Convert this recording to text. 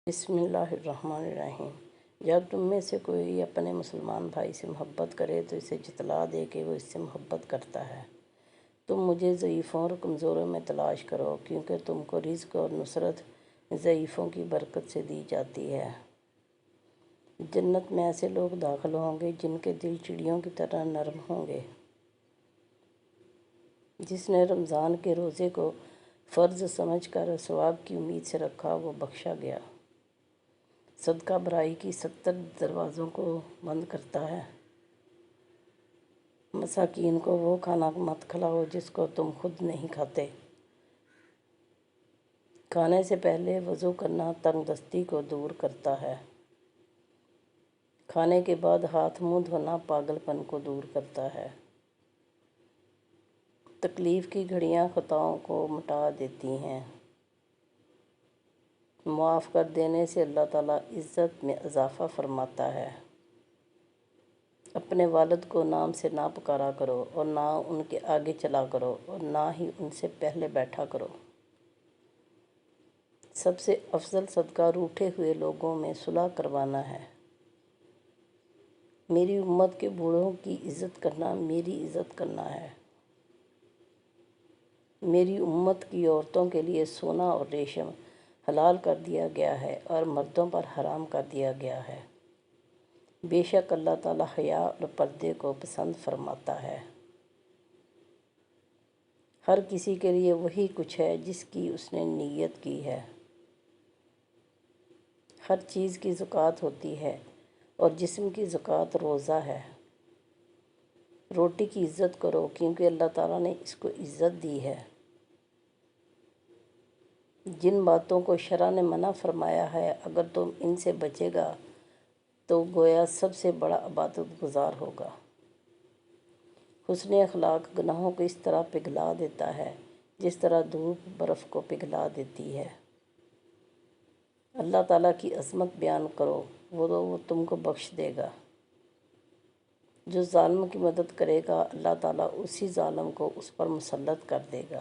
بسم اللہ الرحمن الرحیم۔ جب تم میں سے کوئی اپنے مسلمان بھائی سے محبت کرے تو اسے جتلا دے کہ وہ اس سے محبت کرتا ہے۔ تم مجھے ضعیفوں اور کمزوروں میں تلاش کرو، کیونکہ تم کو رزق اور نصرت ضعیفوں کی برکت سے دی جاتی ہے۔ جنت میں ایسے لوگ داخل ہوں گے جن کے دل چڑیوں کی طرح نرم ہوں گے۔ جس نے رمضان کے روزے کو فرض سمجھ کر ثواب کی امید سے رکھا، وہ بخشا گیا۔ صدقہ برائی کی 70 دروازوں کو بند کرتا ہے۔ مساکین کو وہ کھانا مت کھلاؤ جس کو تم خود نہیں کھاتے۔ کھانے سے پہلے وضو کرنا تنگ دستی کو دور کرتا ہے۔ کھانے کے بعد ہاتھ منہ دھونا پاگل پن کو دور کرتا ہے۔ تکلیف کی گھڑیاں خطاؤں کو مٹا دیتی ہیں۔ معاف کر دینے سے اللہ تعالیٰ عزت میں اضافہ فرماتا ہے۔ اپنے والد کو نام سے نہ پکارا کرو اور نہ ان کے آگے چلا کرو اور نہ ہی ان سے پہلے بیٹھا کرو۔ سب سے افضل صدقہ روٹھے ہوئے لوگوں میں صلح کروانا ہے۔ میری امت کے بوڑھوں کی عزت کرنا میری عزت کرنا ہے۔ میری امت کی عورتوں کے لیے سونا اور ریشم حلال کر دیا گیا ہے اور مردوں پر حرام کر دیا گیا ہے۔ بے شک اللہ تعالیٰ حیا اور پردے کو پسند فرماتا ہے۔ ہر کسی کے لیے وہی کچھ ہے جس کی اس نے نیت کی ہے۔ ہر چیز کی زکوٰۃ ہوتی ہے اور جسم کی زکوٰۃ روزہ ہے۔ روٹی کی عزت کرو کیونکہ اللہ تعالیٰ نے اس کو عزت دی ہے۔ جن باتوں کو شرع نے منع فرمایا ہے اگر تم ان سے بچے گا تو گویا سب سے بڑا عبادت گزار ہوگا۔ حسن اخلاق گناہوں کو اس طرح پگھلا دیتا ہے جس طرح دھوپ برف کو پگھلا دیتی ہے۔ اللہ تعالیٰ کی عظمت بیان کرو، وہ تم کو بخش دے گا۔ جو ظالم کی مدد کرے گا اللہ تعالیٰ اسی ظالم کو اس پر مسلط کر دے گا۔